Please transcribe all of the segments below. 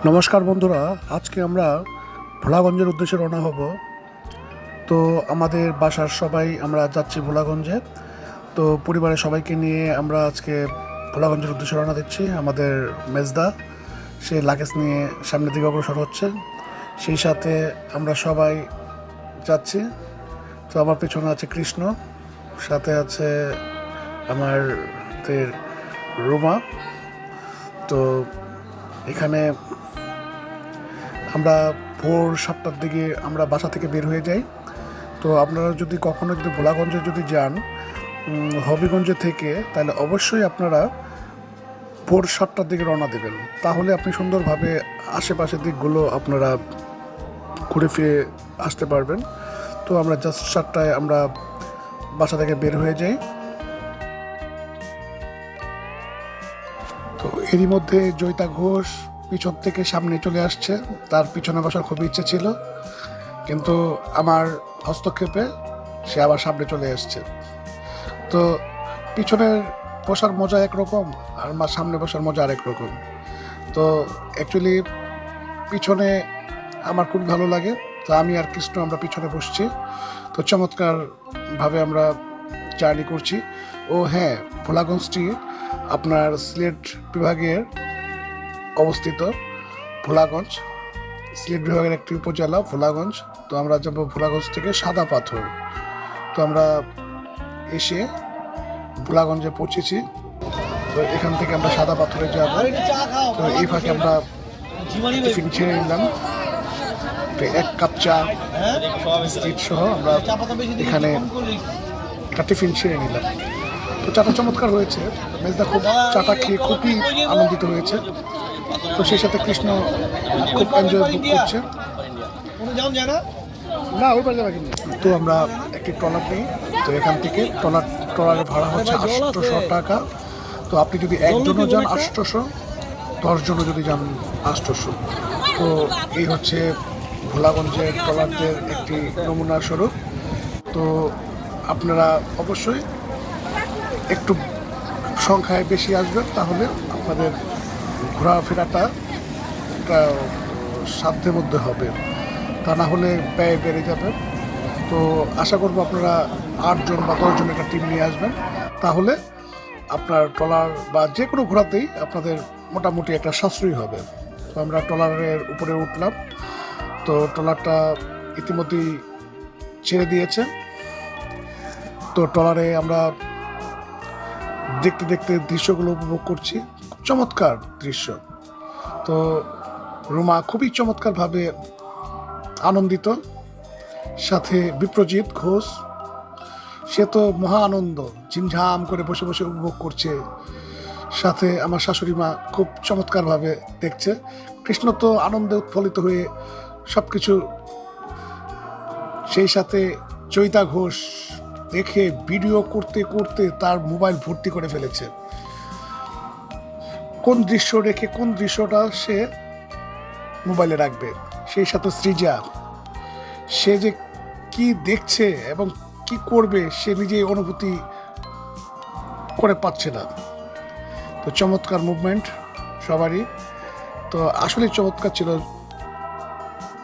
নমস্কার বন্ধুরা, আজকে আমরা ভোলাগঞ্জের উদ্দেশ্যে রওনা হব। তো আমাদের বাসার সবাই আমরা যাচ্ছি ভোলাগঞ্জে। তো পরিবারের সবাইকে নিয়ে আমরা আজকে ভোলাগঞ্জের উদ্দেশ্যে রওনা দিচ্ছি। আমাদের মেজদা সে লাগেজ নিয়ে সামনের দিকে অগ্রসর হচ্ছে, সেই সাথে আমরা সবাই যাচ্ছি। তো আমার পেছনে আছে কৃষ্ণ, সাথে আছে আমাদের রুমা। তো এখানে আমরা ভোর 7টার দিকে আমরা বাসা থেকে বের হয়ে যাই। তো আপনারা যদি কখনো ভোলাগঞ্জে যান হবিগঞ্জে থেকে, তাহলে অবশ্যই আপনারা ভোর 7টার দিকে রওনা দেবেন। তাহলে আপনি সুন্দরভাবে আশেপাশের দিকগুলো আপনারা ঘুরে ফিরে আসতে পারবেন। তো আমরা জাস্ট 7টায় আমরা বাসা থেকে বের হয়ে যাই। তো এরই মধ্যে জয়িতা ঘোষ পিছন থেকে সামনে চলে আসছে। তার পিছনে বসার খুব ইচ্ছে ছিল, কিন্তু আমার হস্তক্ষেপে সে আবার সামনে চলে আসছে। তো পিছনের বসার মজা একরকম, আর সামনে বসার মজা আরেক রকম। তো অ্যাকচুয়ালি পিছনে আমার খুব ভালো লাগে। তো আমি আর কৃষ্ণ আমরা পিছনে বসছি। তো চমৎকারভাবে আমরা জার্নি করছি। ও হ্যাঁ, ভোলাগঞ্জটি আপনার সিলেট বিভাগের অবস্থিত। ভোলাগঞ্জ সিলেট বিভাগের একটি উপজেলা ভোলাগঞ্জ। তো আমরা যাব ভোলাগঞ্জ থেকে সাদা পাথর। তো আমরা এসে ভোলাগঞ্জে পৌঁছেছি। তো এখান থেকে আমরা সাদা পাথরে যাব। তো এই ফাঁকে আমরা টিফিন ছেড়ে নিলাম। তো 1 কাপ চা বিস্কিট সহ আমরা এখানে একটা টিফিন ছেড়ে নিলাম। তো চাটা চমৎকার হয়েছে। মেজদা খুব চাটা খেয়ে খুবই আনন্দিত হয়েছে। তো সেই সাথে কৃষ্ণ খুব এনজয় করছে। না ওই পাশে বাকি নেই। তো আমরা একটি ট্রলার নিই। তো এখান থেকে ট্রলারের ভাড়া হচ্ছে 800 টাকা। তো আপনি যদি একজনও যান 800, 10 জনও যদি যান 800। তো এই হচ্ছে ভোলাগঞ্জের ট্রলারদের একটি নমুনা স্বরূপ। তো আপনারা অবশ্যই একটু সংখ্যায় বেশি আসবেন, তাহলে আপনাদের ঘোরাফেরাটা একটা সাধ্যের মধ্যে হবে, তা না হলে ব্যয় বেড়ে যাবে। তো আশা করব আপনারা 8 জন বা 10 জন একটা টিম নিয়ে আসবেন, তাহলে আপনার ট্রলার বা যে কোনো ঘোরাতেই আপনাদের মোটামুটি একটা সাশ্রয়ী হবে। তো আমরা ট্রলারের উপরে উঠলাম। তো ট্রলারটা ইতিমধ্যেই ছেড়ে দিয়েছে। তো ট্রলারে আমরা দেখতে দেখতে দৃশ্যগুলো উপভোগ করছি। খুব চমৎকার দৃশ্য। তো রুমা খুবই চমৎকারভাবে আনন্দিত, সাথে বিপ্রজিৎ ঘোষ সে তো মহা আনন্দ, ঝিমঝাম করে বসে বসে উপভোগ করছে। সাথে আমার শাশুড়ি মা খুব চমৎকারভাবে দেখছে। কৃষ্ণ তো আনন্দে উৎফুল্লিত হয়ে সব কিছু, সেই সাথে জয়িতা ঘোষ দেখে ভিডিও করতে করতে তার মোবাইল ভর্তি করে ফেলেছে। কোন দৃশ্য রেখে কোন দৃশ্যটা সে মোবাইলে রাখবে। সেই সাথে সৃজা, সে যে কি দেখছে এবং কি করবে সে নিজে অনুভূতি করে পাচ্ছে না। তো চমৎকার মুভমেন্ট সবারই। তো আসলে চমৎকার ছিল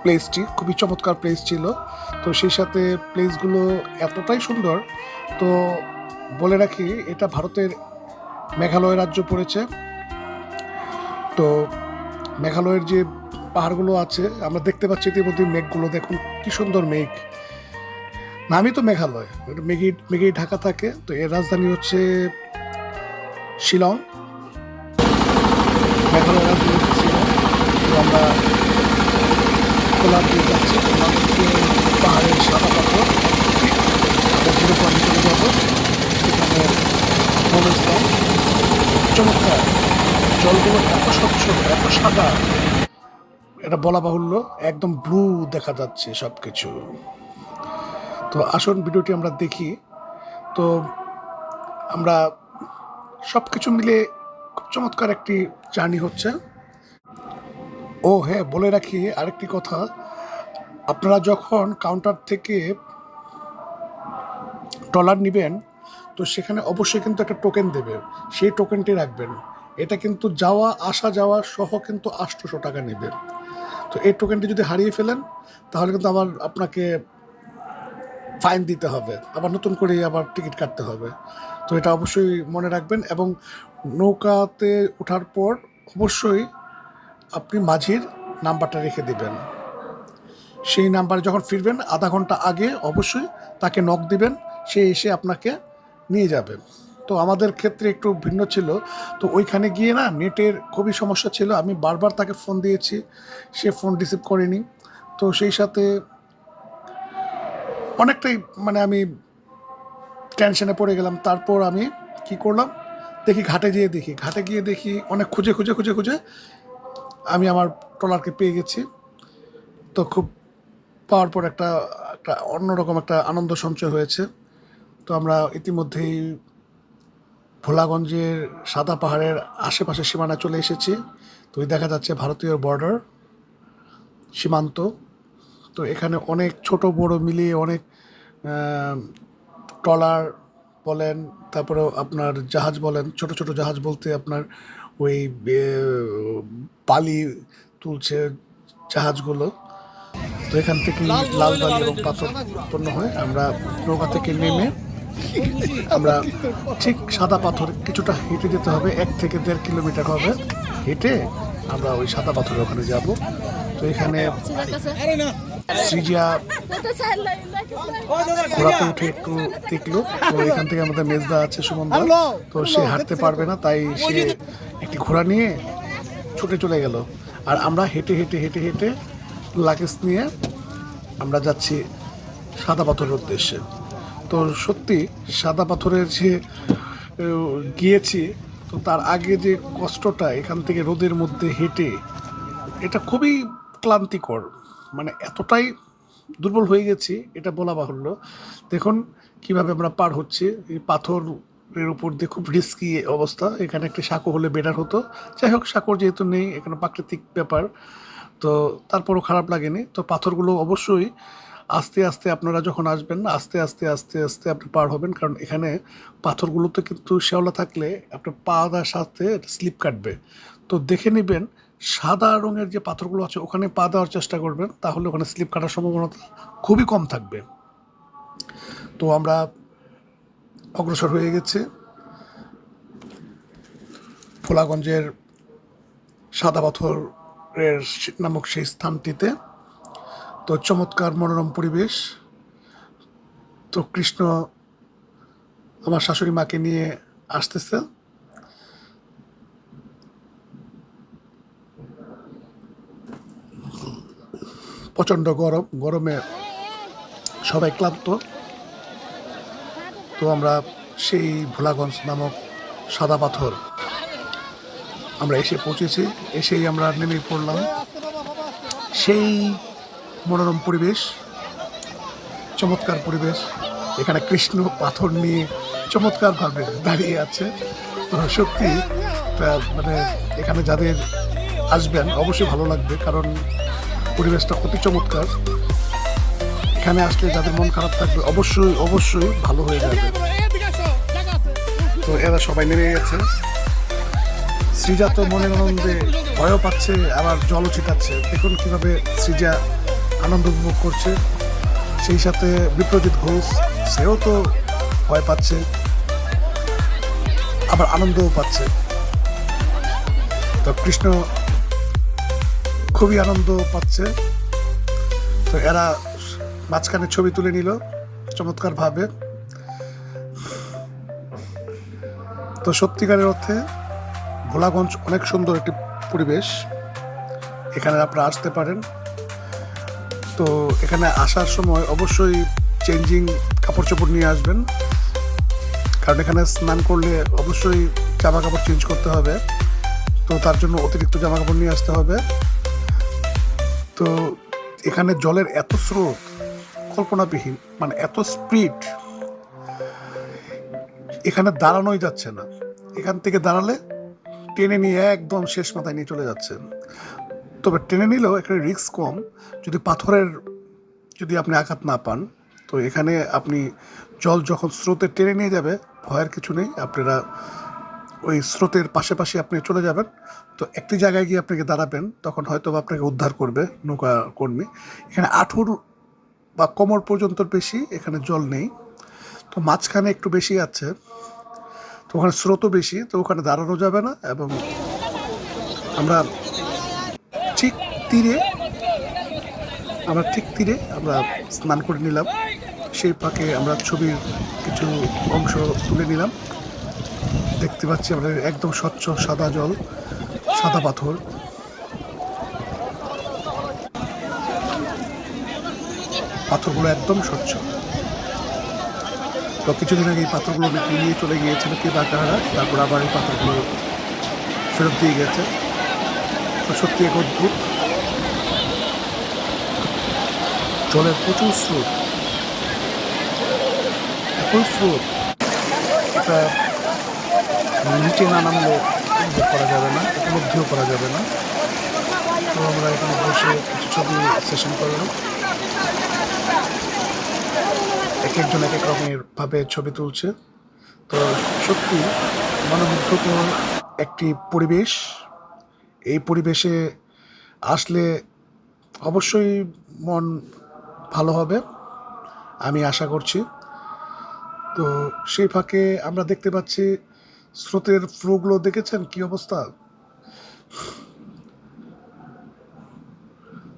প্লেসটি, খুবই চমৎকার প্লেস ছিল। তো সেই সাথে প্লেসগুলো এতটাই সুন্দর। তো বলে রাখি, এটা ভারতের মেঘালয় রাজ্য পড়েছে। তো মেঘালয়ের যে পাহাড়গুলো আছে আমরা দেখতে পাচ্ছি ইতিমধ্যে, মেঘগুলো দেখুন কি সুন্দর মেঘ। নামই তো মেঘালয়, মেঘেই ঢাকা থাকে। তো এর রাজধানী হচ্ছে শিলং, মেঘালয় রাজধানী হচ্ছে শিলং। তো আমরা কোলার দিয়ে যাচ্ছি, পাহাড়ের সাদা পাথর আমরা 0 পয়েন্টে চলে যাবো। সেখানে মনোস্থান চমৎকার, জলগুলো এত স্বচ্ছ এত সাদা, এটা বলা বাহুল্য, একদম ব্লু দেখা যাচ্ছে সব কিছু। তো আসুন ভিডিওটি আমরা দেখি। তো আমরা সব কিছু মিলে খুব চমৎকার একটি জার্নি হচ্ছে। ও হ্যাঁ, বলে রাখি আরেকটি কথা, আপনারা যখন কাউন্টার থেকে ট্রলার নেবেন, তো সেখানে অবশ্যই কিন্তু একটা টোকেন দেবে, সেই টোকেনটি রাখবেন। এটা কিন্তু যাওয়া আসা যাওয়া সহ কিন্তু 800 টাকা নেবে। তো এই টোকেনটি যদি হারিয়ে ফেলেন তাহলে কিন্তু আবার আপনাকে ফাইন দিতে হবে, আবার নতুন করে আবার টিকিট কাটতে হবে। তো এটা অবশ্যই মনে রাখবেন, এবং নৌকাতে ওঠার পর অবশ্যই আপনি মাঝির নাম্বারটা রেখে দিবেন। সেই নাম্বারে যখন ফিরবেন আধা ঘন্টা আগে অবশ্যই তাকে নক দিবেন, সে এসে আপনাকে নিয়ে যাবে। তো আমাদের ক্ষেত্রে একটু ভিন্ন ছিল। তো ওইখানে গিয়ে না নেটের খুবই সমস্যা ছিল, আমি বারবার তাকে ফোন দিয়েছি, সে ফোন রিসিভ করেনি। তো সেই সাথে অনেকটাই মানে আমি টেনশনে পড়ে গেলাম। তারপর আমি কি করলাম, ঘাটে গিয়ে দেখি অনেক খুঁজে খুঁজে খুঁজে খুঁজে আমি আমার ট্রলারকে পেয়ে গেছি। তো খুব পাওয়ার পর একটা একটা অন্যরকম একটা আনন্দ সঞ্চয় হয়েছে। তো আমরা ইতিমধ্যেই ভোলাগঞ্জের সাদা পাহাড়ের আশেপাশে সীমানা চলে এসেছি। তো দেখা যাচ্ছে ভারতীয় বর্ডার সীমান্ত। তো এখানে অনেক ছোট বড় মিলিয়ে অনেক ট্রলার বলেন, তারপরে আপনার জাহাজ বলেন, ছোট ছোট জাহাজ বলতে আপনার ওই বালি তুলছে জাহাজগুলো। তো এখান থেকে লাল বালি এবং পাথর উৎপন্ন হয়। আমরা নৌকা থেকে নেমে আমরা ঠিক সাদা পাথর কিছুটা হেঁটে যেতে হবে, 1 থেকে 1.5 কিলোমিটার হবে হেঁটে আমরা ওই সাদা পাথরের ওখানে যাব। তো এখানে সৃজিয়া ঘোড়াতে উঠে একটু দেখলো। তো এখান থেকে আমাদের মেজদা আছে সুমনদা, তো সে হাঁটতে পারবে না, তাই সে একটি ঘোড়া নিয়ে ছুটে চলে গেল। আর আমরা হেঁটে হেঁটে হেঁটে হেঁটে লাগেজ নিয়ে আমরা যাচ্ছি সাদা পাথরের উদ্দেশ্যে। তো সত্যি সাদা পাথরের যে গিয়েছি, তো তার আগে যে কষ্টটা এখান থেকে রোদের মধ্যে হেঁটে, এটা খুবই ক্লান্তিকর, মানে এতটাই দুর্বল হয়ে গেছি এটা বলা বাহুল্য। দেখুন কিভাবে আমরা পার হচ্ছি এই পাথরের উপর দিয়ে, খুব রিস্কি অবস্থা। এখানে একটি সাঁকো হলে বেটার হতো, যাই হোক সাঁকোর যেহেতু নেই, এখানে প্রাকৃতিক ব্যাপার, তো তারপরও খারাপ লাগেনি। তো পাথরগুলো অবশ্যই আস্তে আস্তে আপনারা যখন আসবেন আস্তে আস্তে আস্তে আস্তে আপনি পার হবেন, কারণ এখানে পাথরগুলোতে কিন্তু শেওলা থাকলে আপনার পা দেওয়ার সাথে স্লিপ কাটবে। তো দেখে নেবেন সাদা রঙের যে পাথরগুলো আছে ওখানে পা দেওয়ার চেষ্টা করবেন, তাহলে ওখানে স্লিপ কাটার সম্ভাবনা খুবই কম থাকবে। তো আমরা অগ্রসর হয়ে গেছি ভোলাগঞ্জের সাদা পাথরের নামক সেই স্থানটিতে। তো চমৎকার মনোরম পরিবেশ। তো কৃষ্ণ আমার শাশুড়ি মাকে নিয়ে আসতেছে। প্রচণ্ড গরম, গরমে সবাই ক্লান্ত। তো আমরা সেই ভোলাগঞ্জ নামক সাদা পাথর আমরা এসে পৌঁছেছি। এসেই আমরা নেমে পড়লাম। সেই মনোরম পরিবেশ, চমৎকার পরিবেশ। এখানে কৃষ্ণ পাথর নিয়ে চমৎকারভাবে দাঁড়িয়ে আছে। তো সত্যি মানে এখানে যাদের আসবেন অবশ্যই ভালো লাগবে, কারণ পরিবেশটা অতি চমৎকার। এখানে আসলে যাদের মন খারাপ থাকবে অবশ্যই অবশ্যই ভালো হয়ে যাবে। তো এরা সবাই নেমে গেছে। সৃজা তো মনের আনন্দে ভয়ও পাচ্ছে, আবার জলও ছিটাচ্ছে। দেখুন কীভাবে সৃজা আনন্দ উপভোগ করছে, সেই সাথে বিপ্রজিৎ ঘোষ সেও তো ভয় পাচ্ছে আবার আনন্দও পাচ্ছে। তো কৃষ্ণ খুবই আনন্দ পাচ্ছে। তো এরা মাঝখানে ছবি তুলে নিল চমৎকারভাবে। তো সত্যিকারের অর্থে ভোলাগঞ্জ অনেক সুন্দর একটি পরিবেশ, এখানে আপনারা আসতে পারেন। তো এখানে আসার সময় অবশ্যই চেঞ্জিং কাপড় চোপড় নিয়ে আসবেন, কারণ এখানে স্নান করলে অবশ্যই জামা কাপড় চেঞ্জ করতে হবে। তো তার জন্য অতিরিক্ত জামা কাপড় নিয়ে আসতে হবে। তো এখানে জলের এত স্রোত কল্পনাবিহীন, মানে এত স্পিড, এখানে দাঁড়ানোই যাচ্ছে না। এখান থেকে দাঁড়ালে টেনে নিয়ে একদম শেষ মাথায় নিয়ে চলে যাচ্ছে। তবে টেনে নিলেও এখানে রিস্ক কম, যদি পাথরের যদি আপনি আঘাত না পান। তো এখানে আপনি জল যখন স্রোতে টেনে নিয়ে যাবে ভয়ের কিছু নেই, আপনারা ওই স্রোতের পাশে আপনি চলে যাবেন। তো একটি জায়গায় গিয়ে আপনাকে দাঁড়াবেন, তখন হয়তো আপনাকে উদ্ধার করবে নৌকা কর্মী। এখানে আঁঠুর বা কোমর পর্যন্ত বেশি এখানে জল নেই, তো মাঝখানে একটু বেশি আছে, তো ওখানে স্রোতও বেশি, তো ওখানে দাঁড়ানো যাবে না। এবং আমরা ঠিক তীরে আমরা স্নান করে নিলাম। সেই ফাঁকে আমরা ছবির কিছু অংশ তুলে নিলাম। দেখতে পাচ্ছি আমরা একদম স্বচ্ছ সাদা জল, সাদা পাথর। পাথরগুলো একদম স্বচ্ছ। তো কিছুদিন আগে এই পাথরগুলো নিয়ে চলে গিয়েছিল কে বাঁকাহারা, তারপর আবার এই পাথরগুলো ফেরত দিয়ে গেছে। তো সত্যি এক অদ্ভুত, জলের প্রচুর স্রোত, এত স্রোত, এটা নিচে না নামলে উপভোগ করা যাবে না, উপলব্ধিও করা যাবে না। তো আমরা এখানে বসে কিছু ছবি সেশন করলাম। এক একজন এক এক রকমের ভাবে ছবি তুলছে। তো সত্যি মনোমুগ্ধকর একটি পরিবেশ। এই পরিবেশে আসলে অবশ্যই মন ভালো হবে, আমি আশা করছি। তো সেই ফাঁকে আমরা দেখতে পাচ্ছি স্রোতের ফ্লোগুলো দেখেছেন কি অবস্থা।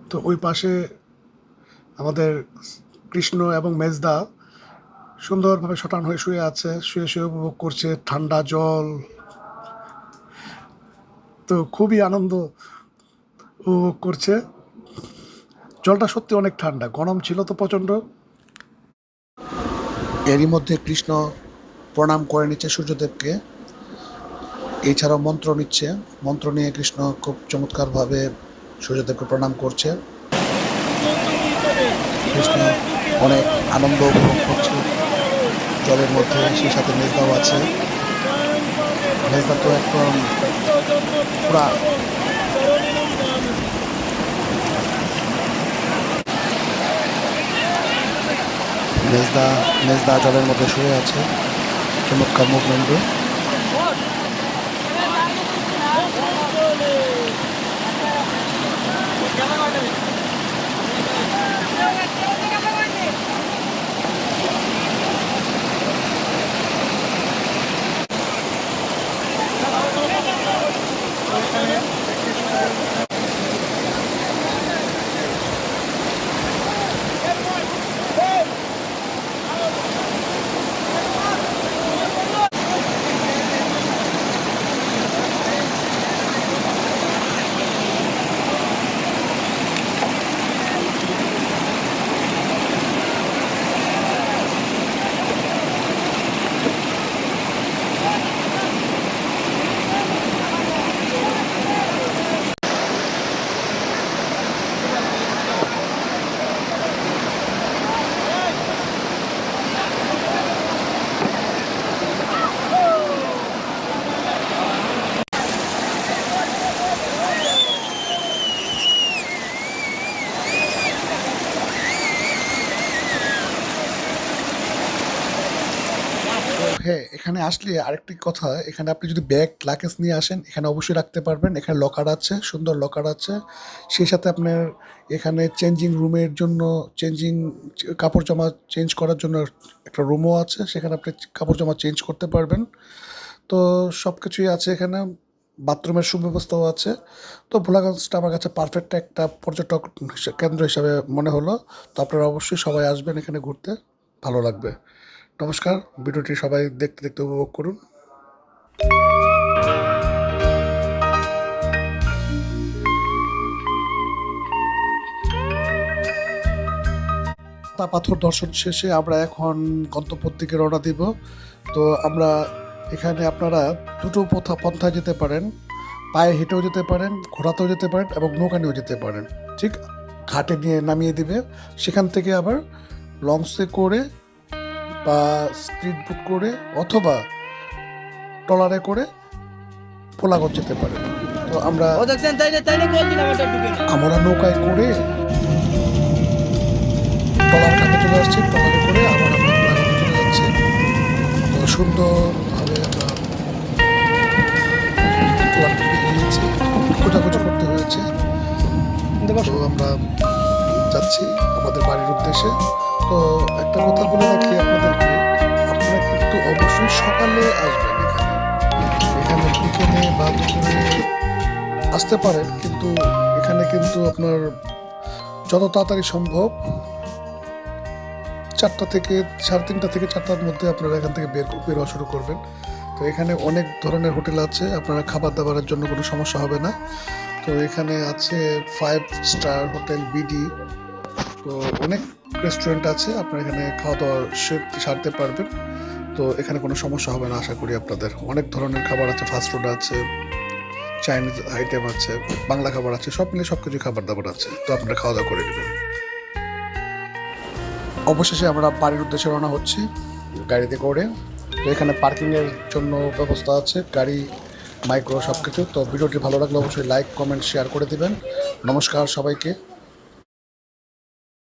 তো ওই পাশে আমাদের কৃষ্ণ এবং মেজদা সুন্দরভাবে শটান হয়ে শুয়ে আছে, শুয়ে উপভোগ করছে ঠান্ডা জল। তো খুবই আনন্দ উপভোগ করছে। জলটা সত্যি অনেক ঠান্ডা, গরম ছিল তো প্রচণ্ড। এরই মধ্যে কৃষ্ণ প্রণাম করে নিচ্ছে সূর্যদেবকে, এছাড়াও মন্ত্র নিচ্ছে। মন্ত্র নিয়ে কৃষ্ণ খুব চমৎকারভাবে সূর্যদেবকে প্রণাম করছে। কৃষ্ণ অনেক আনন্দ উপভোগ করছে জলের মধ্যে, সেই সাথে মেজদাও আছে। মেজদা তো একদম পুরা মেজদা জলের মধ্যে শুয়ে আছে, চমৎকার মুভমেন্ট। হ্যাঁ, এখানে আসলে আরেকটি কথা, এখানে আপনি যদি ব্যাগ লাগেজ নিয়ে আসেন এখানে অবশ্যই রাখতে পারবেন। এখানে লকার আছে, সুন্দর লকার আছে। সেই সাথে আপনার এখানে চেঞ্জিং রুমের জন্য কাপড় জামা চেঞ্জ করার জন্য একটা রুমও আছে, সেখানে আপনি কাপড় জামা চেঞ্জ করতে পারবেন। তো সব কিছুই আছে এখানে, বাথরুমের সুব্যবস্থাও আছে। তো ভোলাগঞ্জটা আমার কাছে পারফেক্ট একটা পর্যটক কেন্দ্র হিসাবে মনে হলো। তো আপনারা অবশ্যই সবাই আসবেন এখানে ঘুরতে, ভালো লাগবে। নমস্কার, ভিডিওটি সবাই দেখতে উপভোগ করুন। পাথর দর্শন শেষে আমরা এখন গন্তব্যের দিকে রওনা দিব। তো আমরা এখানে আপনারা দুটো পন্থায় যেতে পারেন, পায়ে হেঁটেও যেতে পারেন, ঘোড়াতেও যেতে পারেন এবং নৌকা নিয়েও যেতে পারেন। ঠিক ঘাটে নিয়ে নামিয়ে দিবে, সেখান থেকে আবার লঞ্চে করে বা স্পিড বুট করে অথবা ট্রলারে করে ভোলাগঞ্জ যেতে পারে। তো আমরা নৌকায় করে ট্রলার ঘাটে চলে আসছি, ট্রলারে করে আবার আমরা ভোলাগঞ্জে চলে যাচ্ছি। তো সুন্দরভাবে আমরা আসছে। তো আমরা যাচ্ছি আমাদের বাড়ির উদ্দেশ্যে। তো একটা কথা বলে রাখি আপনাদেরকে, আপনারা কিন্তু অবশ্যই সকালে আসবেন এখানে। এখানে বিকেলে বা দুপুরে আসতে পারেন, কিন্তু এখানে কিন্তু আপনার যত তাড়াতাড়ি সম্ভব 4টা থেকে 3:30 থেকে 4টার মধ্যে আপনারা এখান থেকে বেরোয়া শুরু করবেন। তো এখানে অনেক ধরনের হোটেল আছে, আপনারা খাবার দাবারের জন্য কোনো সমস্যা হবে না। তো এখানে আছে 5 স্টার হোটেল বিডি, তো অনেক রেস্টুরেন্ট আছে, আপনারা এখানে খাওয়া দাওয়া সারতে পারবেন। তো এখানে কোনো সমস্যা হবে না আশা করি আপনাদের। অনেক ধরনের খাবার আছে, ফাস্টফুড আছে, চাইনিজ আইটেম আছে, বাংলা খাবার আছে, সব মিলে সব কিছু খাবার দাবার আছে। তো আপনারা খাওয়া দাওয়া করে নেবেন। অবশেষে আমরা বাড়ির উদ্দেশ্যে রওনা হচ্ছি গাড়িতে করে। তো এখানে পার্কিংয়ের জন্য ব্যবস্থা আছে, গাড়ি, মাইক্রো সব কিছু। তো ভিডিওটি ভালো লাগলে অবশ্যই লাইক, কমেন্ট, শেয়ার করে দিবেন। নমস্কার সবাইকে।